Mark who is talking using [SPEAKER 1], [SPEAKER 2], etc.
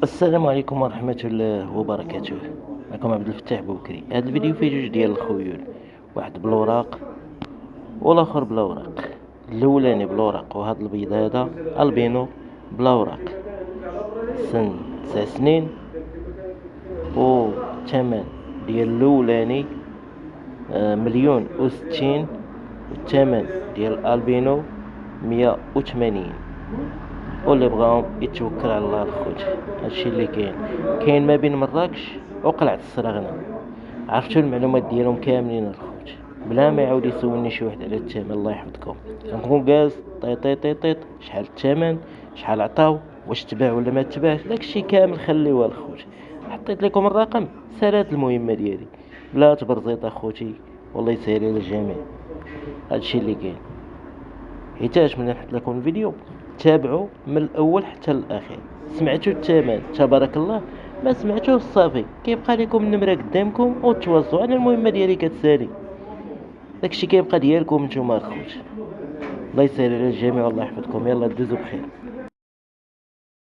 [SPEAKER 1] السلام عليكم ورحمة الله وبركاته. معكم عبد الفتاح بوكري. هذا الفيديو فيه جوج ديال الخيول، واحد بالوراق والاخر بلا وراق. الاولاني بالوراق وهاد البيض هذا البينو بلا وراق، سن 9 سنين، والثمن ديال الاولاني 1,060,000، والثمن ديال الالبينو 180. واللي بغاهم يتوكل على الله الخوت. هادشي اللي كاين ما بين مراكش وقلعة السراغنة. عرفتوا المعلومات ديالهم كاملين الخوت، بلا ما يعاود يسولني شي واحد على الثمن. الله يحفظكم، كنكون جالس طيط شحال الثمن، شحال عطاو، واش تباع ولا ما تباعش، داكشي كامل خليوه الخوت. حطيت لكم الرقم، سالات المهمة ديالي بلا تبرزيط اخوتي، والله يسهل على الجميع. هادشي اللي كاين. حيتاش ملي نحط لكم الفيديو تابعوا من الاول حتى الاخير. سمعتوا الثمن تبارك الله، ما سمعتوه صافي كيبقى لكم النمره قدامكم وتواصلوا. انا المهمه ديالي كتسالي، داكشي كيبقى ديالكم نتوما الخوت. الله يسهل على الجميع والله يحفظكم. يلا دوزوا بخير.